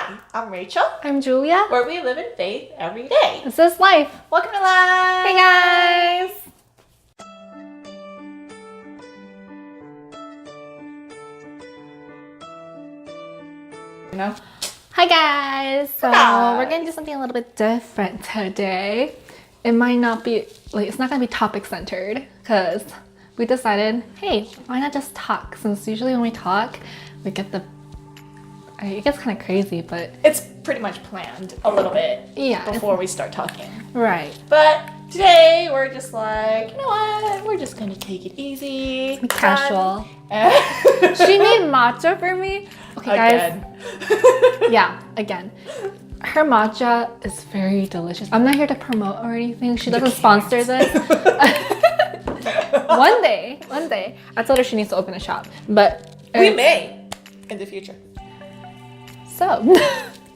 Hi, I'm Rachel, I'm Julia. where we live in faith every day. This is life. Welcome to life. Hey guys. You know? Hi guys. So Hi. we're gonna do something a little bit different today. It might not be it's not gonna be topic centered because we decided, hey, why not just talk? Since usually when we talk, we get it gets kind of crazy, but It's pretty much planned a little bit yeah, before we start talking. right. But today we're just like, you know what? We're just gonna take it easy. Casual. fun. She made matcha for me. Okay, guys. Again. Yeah, again. Her matcha is very delicious. I'm not here to promote or anything. She doesn't sponsor this. One day, I told her she needs to open a shop. But We may in the future. So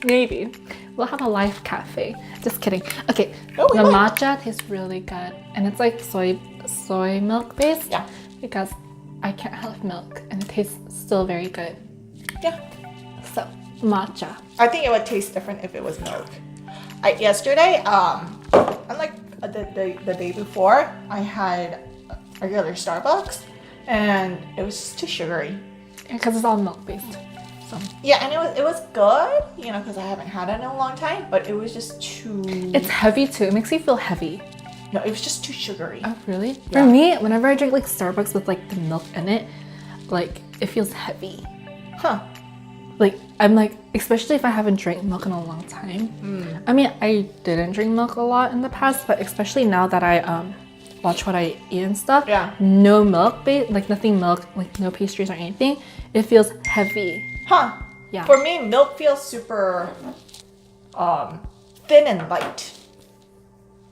maybe we'll have a life cafe. Just kidding. Okay, Oh, we the might. matcha tastes really good, and it's like soy milk based. Yeah. Because I can't have milk, and it tastes still very good. Yeah. So matcha. I think it would taste different if it was milk. Yesterday, unlike the day before, I had regular Starbucks, and it was just too sugary. Because it's all milk based. So Yeah, and it was good, you know, because I haven't had it in a long time, but it was just too. it's heavy too. It makes you feel heavy. No, it was just too sugary. Oh, really? Yeah. For me, whenever I drink like Starbucks with like the milk in it, like it feels heavy. Huh. Like I'm like, especially if I haven't drank milk in a long time. I mean, I didn't drink milk a lot in the past, but especially now that I watch what I eat and stuff. Yeah. No milk, like nothing milk, like no pastries or anything. It feels heavy. Huh. Yeah. For me, milk feels super thin and light.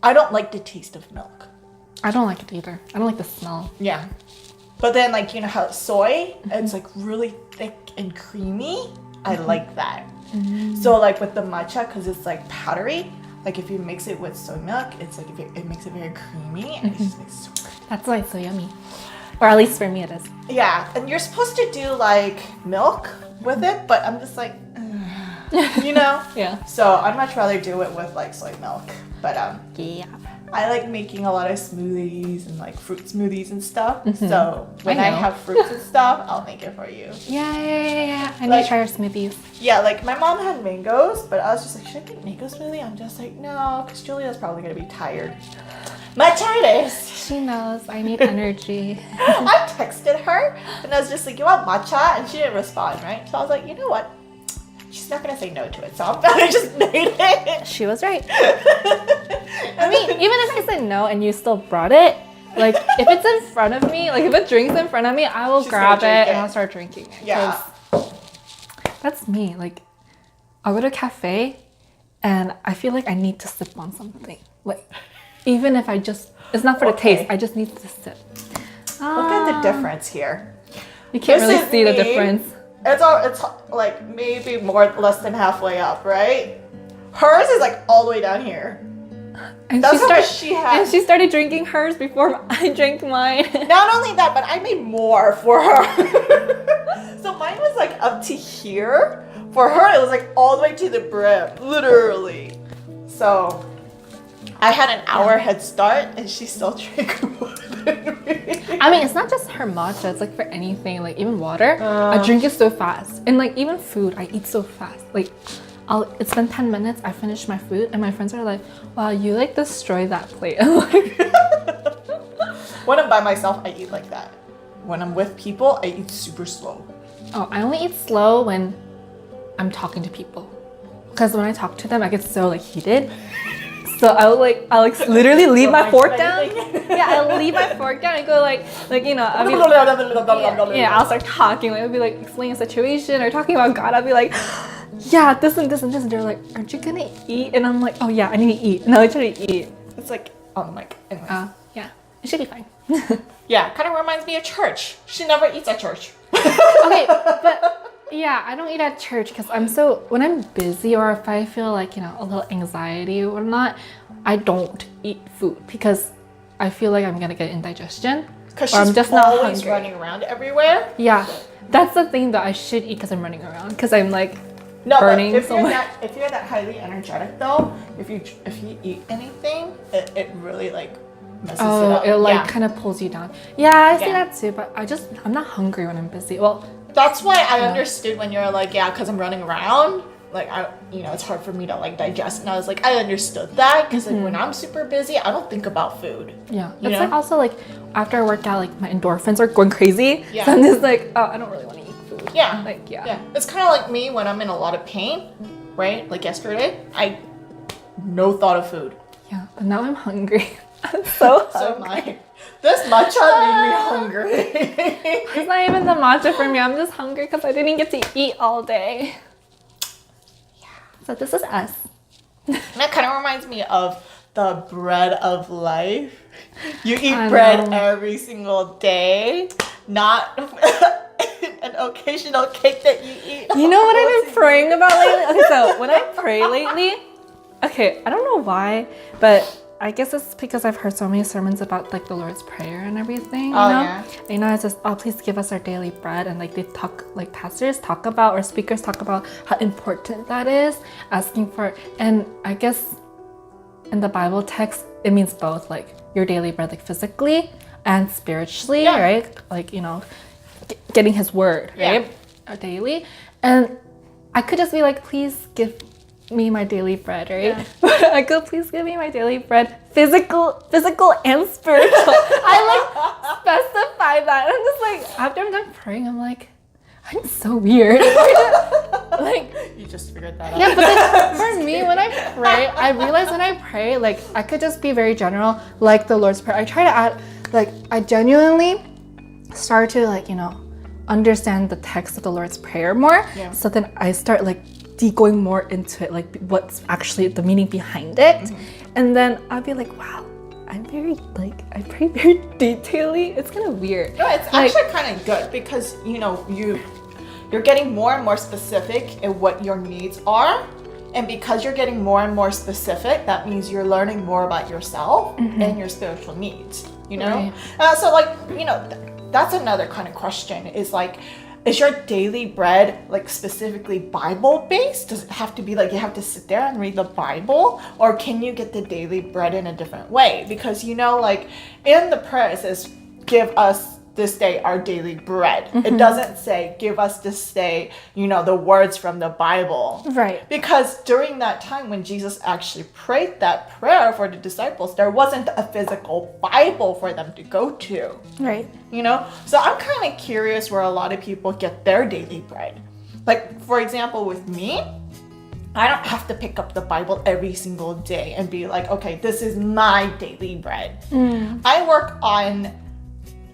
I don't like the taste of milk. I don't like it either. I don't like the smell. Yeah. But then, like, you know how soy, it's like really thick and creamy. I like that. So, like, with the matcha, because it's like powdery, like if you mix it with soy milk, it's like it makes it very creamy and it just makes it so good. That's why it's so yummy. Or at least for me it is. Yeah, and you're supposed to do like milk with it, but I'm just like, you know? Yeah. So I'd much rather do it with like soy milk. But Yeah. I like making a lot of smoothies and like fruit smoothies and stuff. So when I know. have fruits and stuff, I'll make it for you. Yeah. I need Like- to try your smoothies. Yeah, like my mom had mangoes, but I was just like, should I make mango smoothie? I'm just like, no, because Julia's probably gonna be tired. My tiredest. She knows I need energy. I texted her and I was just like, you want matcha? And she didn't respond, right? So I was like, you know what? She's not gonna say no to it, so I just made it. She was right. I mean, even if I said no and you still brought it, like if it's in front of me, like if a drink's in front of me, I will She's grab it gonna drink and it. I'll start drinking it. Yeah. 'Cause that's me. Like I'll go to a cafe and I feel like I need to sip on something. Like even if it's not for the Okay. taste, I just need to sip. Look at the difference here. You can't This really is see the me. difference. It's like maybe less than halfway up, right? Hers is like all the way down here. And That's how much she had. And she started drinking hers before I drank mine. Not only that, but I made more for her. So mine was like up to here. For her, it was like all the way to the brim, literally. So I had an hour head start, and she still drank more than me. I mean, it's not just her matcha. It's like for anything, like even water. I drink it so fast, and like even food, I eat so fast. Like, it's been 10 minutes. I finish my food, and my friends are like, "Wow, you like destroy that plate." I'm like, When I'm by myself, I eat like that. When I'm with people, I eat super slow. oh, I only eat slow when I'm talking to people, because when I talk to them, I get so like heated. So I'll literally leave Don't my mind fork down. anything. Yeah, I'll leave my fork down and go like you know, I'll be yeah, I'll start talking. Like, I'll be like explaining a situation or talking about God. I'll be like, yeah, this and this and this. And they're like, aren't you gonna eat? And I'm like, oh yeah, I need to eat. And I try to eat. It's like on the mic. Anyways. Yeah, it should be fine. Yeah, kind of reminds me of church. She never eats at church. Okay, but yeah, I don't eat at church because when I'm busy or if I feel like, you know, a little anxiety or not, I don't eat food because I feel like I'm gonna get indigestion. Because Or I'm she's just not always hungry. running around everywhere. Yeah, that's the thing that I should eat because I'm running around. Because I'm like, No, burning but if so you're much. if you're that highly energetic though, if you eat anything, it really like messes it Oh, up. it like Yeah. kind of pulls you down. Yeah, I see Yeah. that too, but I'm not hungry when I'm busy. Well, That's why I understood when you're like, yeah, because I'm running around. Like it's hard for me to like digest, and I was like, I understood that because like when I'm super busy, I don't think about food. yeah. You It's know? like also like after I work out, like my endorphins are going crazy. Yeah. So I'm just like, oh, I don't really want to eat food. Yeah. Like, yeah. Yeah. It's kind of like me when I'm in a lot of pain, right? Like yesterday, no thought of food. Yeah, but now I'm hungry. I'm so So hungry. this matcha made me hungry. It's not even the matcha for me. I'm just hungry because I didn't get to eat all day. Yeah. So this is us. That kind of reminds me of the bread of life. You eat I bread know. every single day, not an occasional cake that you eat. You know what I've been praying about lately? Okay, so when I pray lately, okay, I don't know why, but I guess it's because I've heard so many sermons about like the Lord's Prayer and everything. Oh, you know? yeah. You know, it's just, oh, please give us our daily bread, and like they talk, like pastors talk about or speakers talk about how important that is, asking for, and I guess in the Bible text it means both, like your daily bread, like physically and spiritually, Yeah. right? Like getting His word, right, daily, and I could just be like, please give me my daily bread, right? Yeah. But I could please give me my daily bread, physical and spiritual. I like specify that. I'm just like, after I'm done praying, I'm like, I'm so weird. Like, You just figured that out. yeah, but then for me, when I pray, I realize when I pray, like I could just be very general, like the Lord's Prayer. I try to add, like I genuinely start to like, understand the text of the Lord's Prayer more. Yeah. So then I start like going more into it, like what's actually the meaning behind it. And then I'll be like, wow, I pray very detailedly. It's kind of weird. No, it's Like- actually kind of good because you're getting more and more specific in what your needs are, and because you're getting more and more specific, that means you're learning more about yourself and your spiritual needs. Right. So like that's another kind of question is like, is your daily bread like specifically Bible based? Does it have to be like you have to sit there and read the Bible, or can you get the daily bread in a different way? Because like in the prayer it says, give us this day our daily bread. It doesn't say give us this day, the words from the Bible. Right. Because during that time when Jesus actually prayed that prayer for the disciples, there wasn't a physical Bible for them to go to. Right. So I'm kind of curious where a lot of people get their daily bread. Like, for example, with me, I don't have to pick up the Bible every single day and be like, okay, this is my daily bread. I work on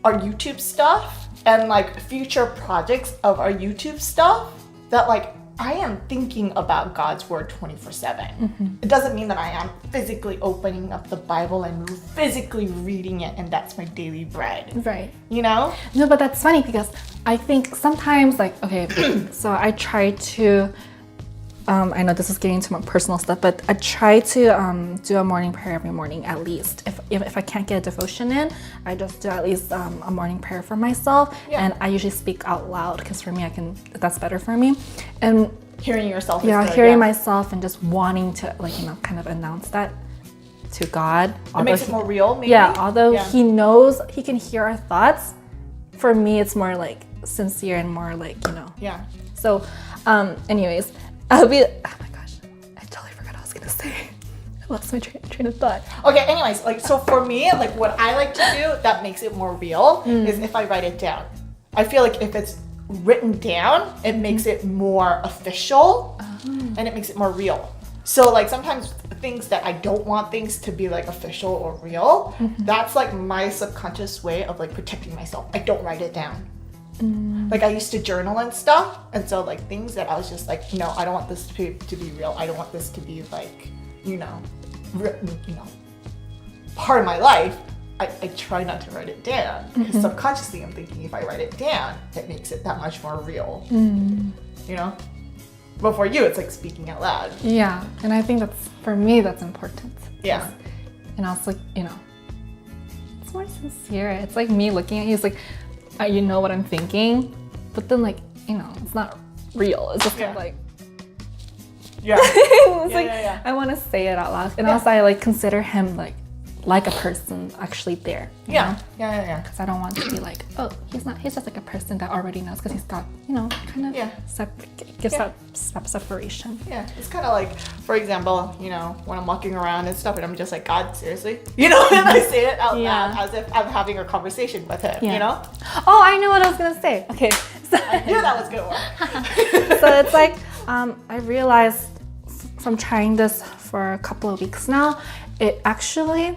our YouTube stuff and like future projects of our YouTube stuff that like I am thinking about God's word 24/7. It doesn't mean that I am physically opening up the Bible and physically reading it and that's my daily bread. Right. No, but that's funny because I think sometimes like, okay, so I try to, I know this is getting into my personal stuff, but I try to do a morning prayer every morning at least. If I can't get a devotion in, I just do at least a morning prayer for myself. Yeah. And I usually speak out loud because for me, that's better for me. And hearing yourself. yeah, is good, hearing myself and just wanting to like, kind of announce that to God. It makes it more real, maybe. Yeah, although Yeah. He knows, He can hear our thoughts. For me, it's more like sincere and more like, Yeah. So, anyways, I'll be, oh my gosh, I totally forgot what I was gonna say. I lost my train of thought. Okay, anyways, like, so for me, like, what I like to do that makes it more real is if I write it down. I feel like if it's written down, it makes it more official and it makes it more real. So, like, sometimes things that I don't want things to be, like, official or real, that's, like, my subconscious way of, like, protecting myself. I don't write it down. Like, I used to journal and stuff, and so, like, things that I was just like, I don't want this to be real. I don't want this to be, like, written, part of my life. I try not to write it down because subconsciously I'm thinking if I write it down, it makes it that much more real. But for you, it's like speaking out loud. Yeah, and I think for me, that's important. Yeah. And also, it's more sincere. It's like me looking at you, it's like, you know what I'm thinking, but then like, it's not real. It's just kind of like, Yeah. It's Yeah, like yeah, yeah. I want to say it out loud, and Yeah. also I like consider him like a person actually there. you know? Yeah. Because I don't want to be like, oh, he's just like a person that already knows because he's got, kind of Yeah. gives Yeah. that separation. Yeah, it's kind of like, for example, when I'm walking around and stuff, and I'm just like, God, seriously? And I say it out Yeah. loud as if I'm having a conversation with him, Yeah. Oh, I know what I was going to say. Okay. So, I knew that was good one. so it's like, I realized from trying this for a couple of weeks now, it actually,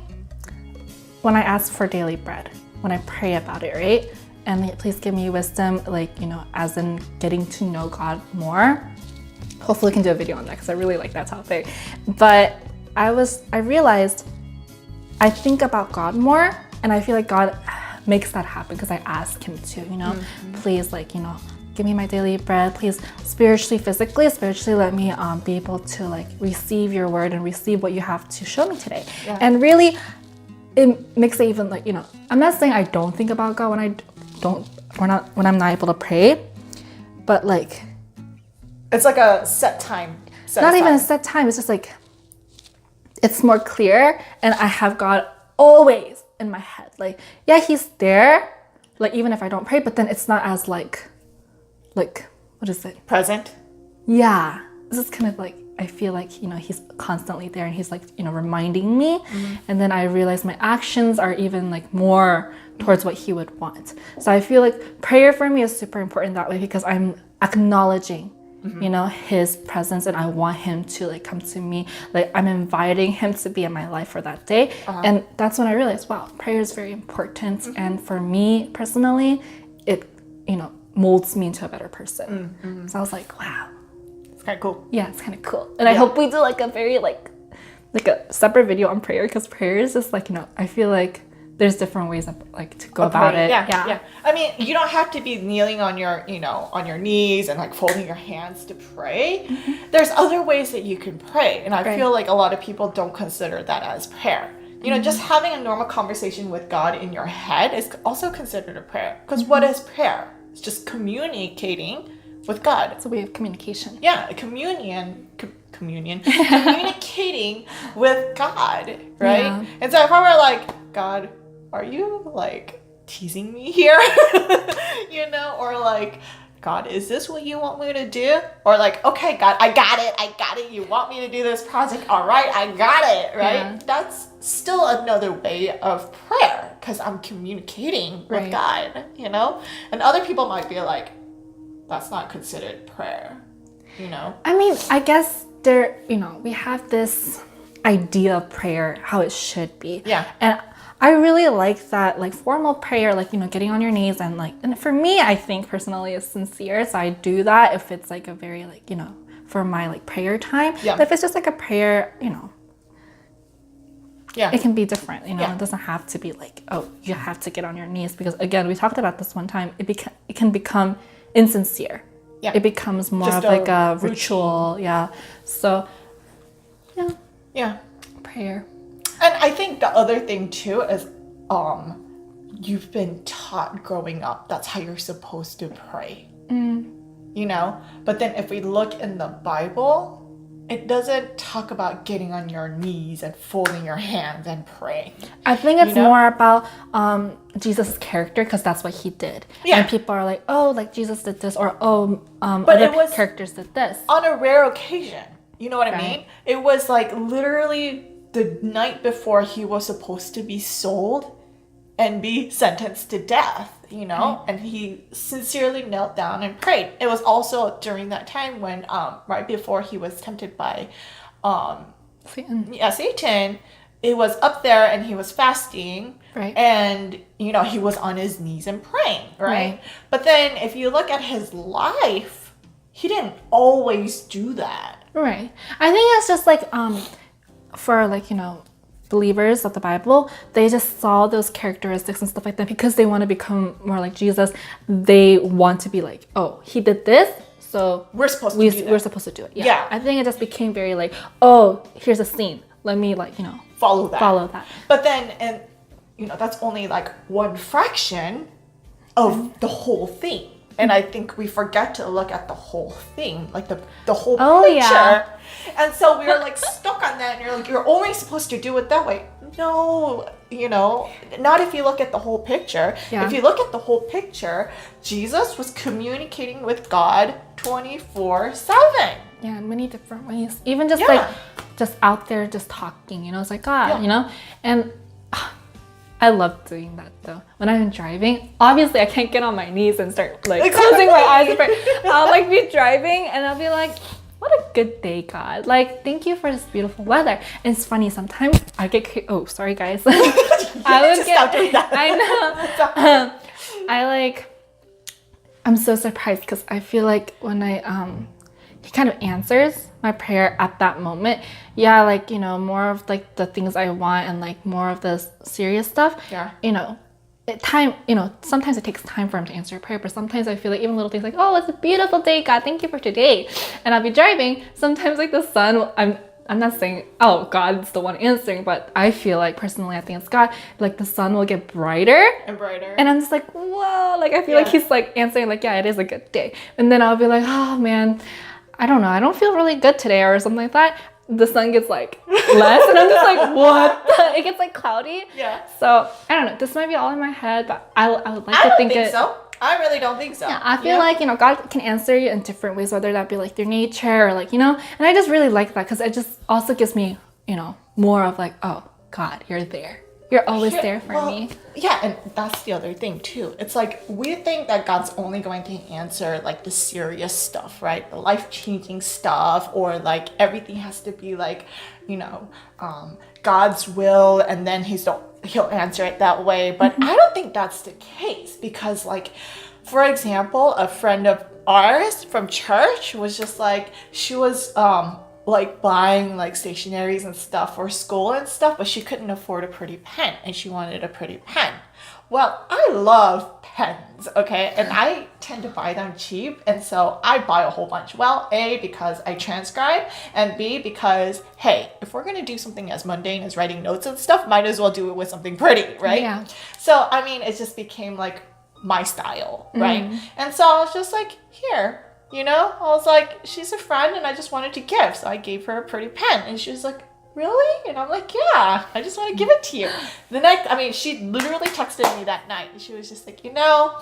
when I ask for daily bread, when I pray about it, right? And please give me wisdom, as in getting to know God more. Hopefully we can do a video on that because I really like that topic. But I realized I think about God more, and I feel like God makes that happen because I ask him to, please, give me my daily bread. Please, spiritually, let me be able to receive your word and receive what you have to show me today. Yeah. And really, it makes it even I'm not saying I don't think about God when I'm not able to pray, but It's like a set time. not even a set time. It's just it's more clear, and I have God always in my head. He's there, even if I don't pray, but then it's not as what is it? Present. Yeah, this is kind of I feel he's constantly there, and he's reminding me, and then I realize my actions are even more towards what he would want. So I feel prayer for me is super important that way because I'm acknowledging his presence, and I want him to come to me. I'm inviting him to be in my life for that day. And that's when I realized, wow, prayer is very important. And for me personally, it molds me into a better person. So I was like, wow, It's kind of cool. yeah, it's kind of cool. And I hope we do a very a separate video on prayer, because prayer is just I feel there's different ways of to go about it. Yeah. I mean, you don't have to be kneeling on your, on your knees and folding your hands to pray. There's other ways that you can pray, and I feel a lot of people don't consider that as prayer. Just having a normal conversation with God in your head is also considered a prayer. Because what is prayer? It's just communicating with God. It's a way of communication. Yeah, communicating with God, right? Yeah. And so if I were God, are you teasing me here? Or God, is this what you want me to do? Or okay, God, I got it. You want me to do this project? All right, I got it, right? Yeah. That's still another way of prayer because I'm communicating with God, And other people might be that's not considered prayer, I mean, I guess we have this idea of prayer, how it should be. Yeah. And I really like that, formal prayer, getting on your knees and for me, I think personally is sincere. So I do that if it's a very for my prayer time. Yeah. But if it's just a prayer, Yeah. it can be different, Yeah. It doesn't have to be oh, you have to get on your knees, because again, we talked about this one time, it can become insincere. Yeah. It becomes more Just of a a ritual. Yeah. So yeah, Yeah. prayer. And I think the other thing too is you've been taught growing up that's how you're supposed to pray. But then if we look in the Bible, it doesn't talk about getting on your knees and folding your hands and praying. I think it's more about Jesus' character, because that's what he did. Yeah. And people are Jesus did this, or But other it was characters did this. on a rare occasion. You know what I Right. mean? It was literally the night before he was supposed to be sold and be sentenced to death, and he sincerely knelt down and prayed. It was also during that time when, right before he was tempted by, Satan, it was up there and he was fasting, Right. and, he was on his knees and praying, right? Right. But then if you look at his life, he didn't always do that. Right. I think it's just for believers of the Bible, they just saw those characteristics and stuff like that because they want to become more like Jesus. They want to be oh, he did this, so We're supposed to do that. we're supposed to do it. Yeah. Yeah. I think it just became very oh, here's a scene. Let me Follow that. follow that. But then, and that's only one fraction of the whole thing. And I think we forget to look at the whole thing, the whole Oh, picture. yeah. And so we were like stuck on that, and you're like, you're only supposed to do it that way. No, you know, not if you look at the whole picture. Yeah. If you look at the whole picture, Jesus was communicating with God 24/7. Yeah, in many different ways. Even just Yeah. like just out there just talking, you know, it's like God, Yeah. you know? And I love doing that though. When I'm driving, obviously I can't get on my knees and start like Exactly. closing my eyes and pray. I'll like be driving and I'll be like, what a good day, God. Like, thank you for this beautiful weather. And it's funny, sometimes I get, oh, sorry guys. I would Just stop doing that. I know. I'm so surprised because I feel like when he kind of answers my prayer at that moment. Yeah, like, you know, more of like the things I want and like more of the serious stuff. Yeah. You know, sometimes it takes time for him to answer a prayer, but sometimes I feel like even little things like, oh, it's a beautiful day, God, thank you for today. And I'll be driving. Sometimes like the sun, I'm not saying, oh, God's the one answering, but I feel like personally, I think it's God. Like the sun will get brighter. And brighter. And I'm just like, whoa, like I feel like he's like answering like, yeah, it is a good day. And then I'll be like, oh man, I don't know, I don't feel really good today or something like that. The sun gets like less and I'm just like, what? It gets like cloudy. Yeah. So I don't know, this might be all in my head, but I would like I to don't think think it. so. I really don't think so. Yeah, I feel like, you know, God can answer you in different ways, whether that be like through nature or like, you know, and I just really like that because it just also gives me, you know, more of like, oh, God, you're there. You're always there for me. Yeah, and that's the other thing too. It's like we think that God's only going to answer like the serious stuff, right? The life-changing stuff, or like everything has to be like, you know, God's will, and then he'll answer it that way. But I don't think that's the case because, like, for example, a friend of ours from church was just like, she was like buying like stationaries and stuff for school and stuff, but she couldn't afford a pretty pen and she wanted a pretty pen. Well, I love pens, okay? And I tend to buy them cheap, and so I buy a whole bunch. Well, A, because I transcribe, and B, because, hey, if we're gonna do something as mundane as writing notes and stuff, might as well do it with something pretty, right? Yeah. So, I mean, it just became like my style, right? And so I was just like, here, you know? I was like, she's a friend and I just wanted to give. So I gave her a pretty pen, and she was like, really? And I'm like, yeah, I just want to give it to you. She literally texted me that night. And she was just like, you know,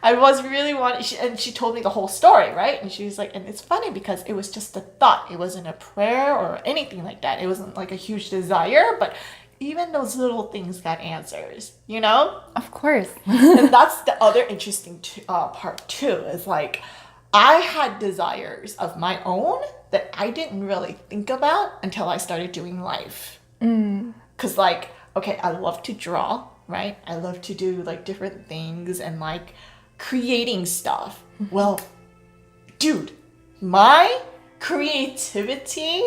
I was really wanting, and she told me the whole story, right? And she was like, and it's funny because it was just a thought. It wasn't a prayer or anything like that. It wasn't like a huge desire, but even those little things got answers, you know? Of course. And that's the other interesting part too, is like, I had desires of my own that I didn't really think about until I started doing life. Because like, okay, I love to draw, right? I love to do like different things and like creating stuff. Well, dude, my creativity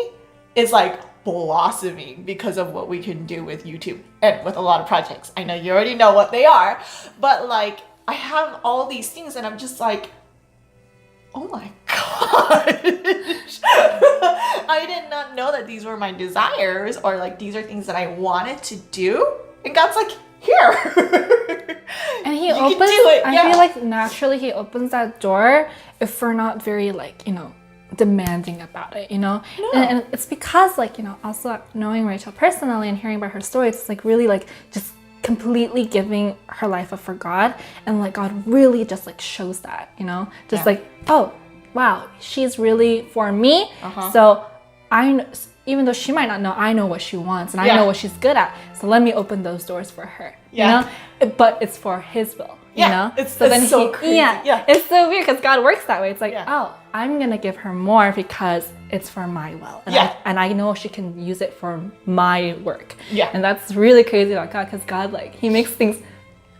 is like blossoming because of what we can do with YouTube and with a lot of projects. I know you already know what they are, but like I have all these things and I'm just like, oh my gosh. I did not know that these were my desires, or like these are things that I wanted to do. And God's like, here. And he You can opens, do it, I yeah. feel like naturally he opens that door if we're not very like, you know, demanding about it, you know? No. And it's because like, you know, also knowing Rachel personally and hearing about her story, it's like really like just completely giving her life up for God, and like God really just like shows that, you know, just Yeah. like, oh wow, she's really for me. Uh-huh. So even though she might not know, I know what she wants and I Yeah. know what she's good at, so let me open those doors for her. Yeah. You know, but it's for his will. Yeah, You know, it's so crazy. Yeah. it's so weird because God works that way. It's like, Yeah. oh, I'm gonna give her more because it's for my will, and Yeah. I know she can use it for my work. Yeah. And that's really crazy about God, because God, like, he makes things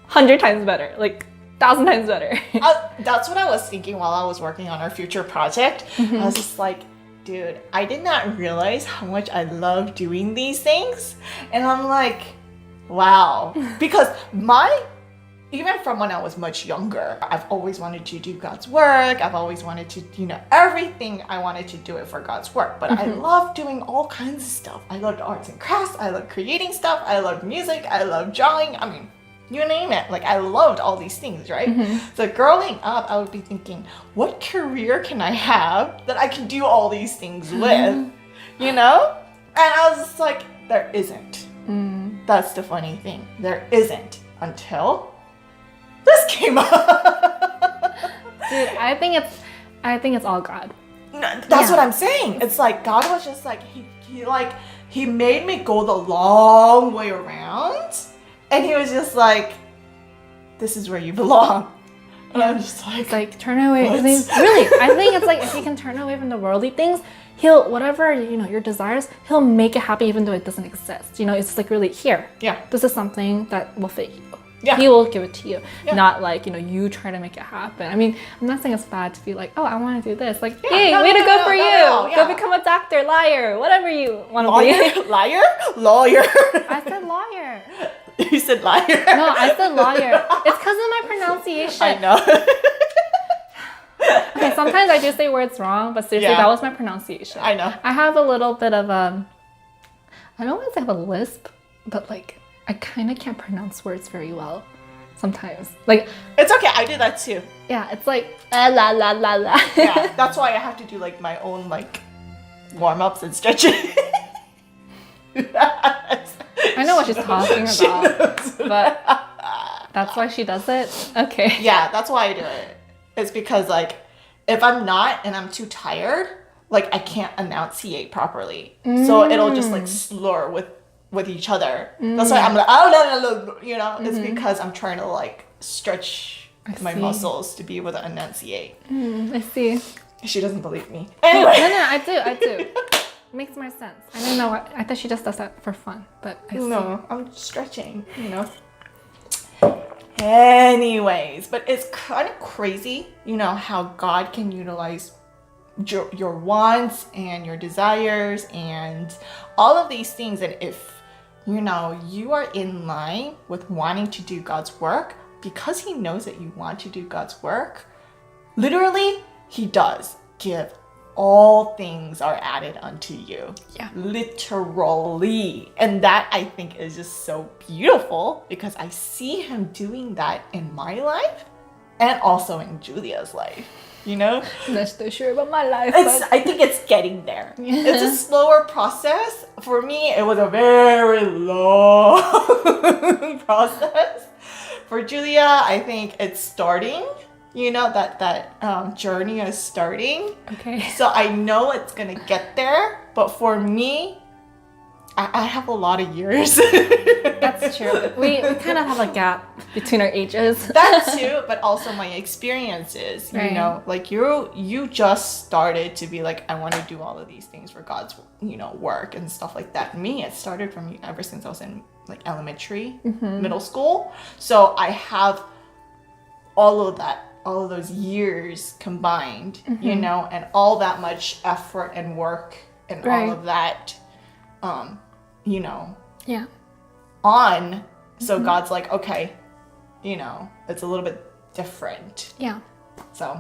100 times better, like 1,000 times better. That's what I was thinking while I was working on our future project. I was just like, dude, I did not realize how much I love doing these things. And I'm like, wow. Because even from when I was much younger, I've always wanted to do God's work. I've always wanted to, you know, everything I wanted to do it for God's work. But I love doing all kinds of stuff. I loved arts and crafts. I love creating stuff. I love music. I love drawing. I mean, You name it. Like, I loved all these things, right? So growing up, I would be thinking, what career can I have that I can do all these things with? You know? And I was just like, there isn't. That's the funny thing. There isn't until this came up. Dude, I think it's all God. No, that's what I'm saying. It's like God was just like he made me go the long way around, and he was just like, "This is where you belong." And I'm just like, It's like turn away. What? Really, I think it's like if you can turn away from the worldly things, he'll whatever your desires, he'll make it happen even though it doesn't exist. It's just like really here. Yeah. This is something that will fit you. Yeah. He will give it to you, Yeah. not like you try to make it happen. I mean, I'm not saying it's bad to be like, oh, I want to do this. Like, Yeah, hey, no, way no, to no, go no, for no, you. no, yeah. Go become a doctor, liar, whatever you want to be. Liar, lawyer. I said lawyer. You said liar. No, I said lawyer. It's because of my pronunciation. I know. Okay, sometimes I do say words wrong, but seriously, Yeah. that was my pronunciation. I know. I have a little bit of I don't want to say I have a lisp, but like I kind of can't pronounce words very well sometimes. Like, It's okay. I do that too. yeah, it's like la la la la. Yeah, that's why I have to do like my own like warm-ups and stretching. I know what she's talking about, but that's why she does it. Okay. Yeah, that's why I do it. It's because like if I'm not and I'm too tired, like I can't enunciate properly. So it'll just like slur with each other. That's why I'm like, oh no, it's because I'm trying to like stretch my see. muscles to be able to enunciate. I see. She doesn't believe me. No, Anyway. I do. Makes more sense. I didn't know what I thought she just does that for fun, but I see. No, I'm stretching, Anyways, but it's kind of crazy, how God can utilize your wants and your desires and all of these things. And if, you are in line with wanting to do God's work, because he knows that you want to do God's work, literally, he does give all things are added unto you. Yeah. Literally. And that I think is just so beautiful because I see him doing that in my life and also in Julia's life. I'm not so sure about my life. I think it's getting there. It's a slower process. For me, it was a very long process. For Julia, I think it's starting. That journey is starting. Okay. So I know it's gonna get there, but for me, I have a lot of years. That's true. We kind of have a gap between our ages. That too, but also my experiences. Right. Like you just started to be like, I want to do all of these things for God's work and stuff like that. Me, it started from ever since I was in like elementary, middle school. So I have all of those years combined, and all that much effort and work and all of that, Yeah. on. So God's like, okay, it's a little bit different. Yeah. So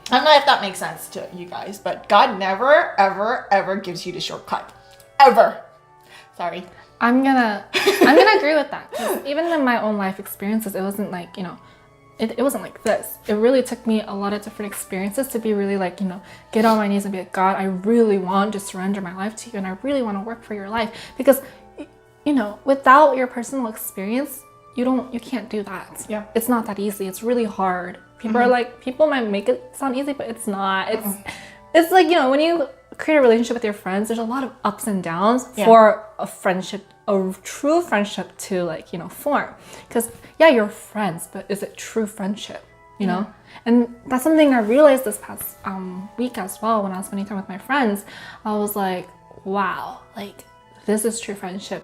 I don't know if that makes sense to you guys, but God never, ever, ever gives you the shortcut. Ever. Sorry. I'm gonna agree with that. 'Cause even in my own life experiences, it wasn't like, it wasn't like this. It really took me a lot of different experiences to be really like, get on my knees and be like, God, I really want to surrender my life to you and I really want to work for your life. Because, without your personal experience, you can't do that. Yeah. It's not that easy. It's really hard. People are like, people might make it sound easy, but it's not. It's like, when you create a relationship with your friends, there's a lot of ups and downs for a friendship, a true friendship to like, form. Because yeah, you're friends, but is it true friendship? And that's something I realized this past week as well when I was spending time with my friends. I was like, wow, like this is true friendship.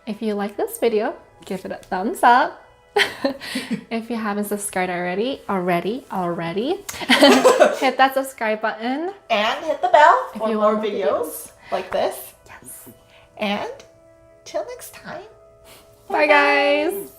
If you like this video, give it a thumbs up. If you haven't subscribed already, hit that subscribe button. And hit the bell for you more want more videos like this. Yes. And till next time. Bye guys.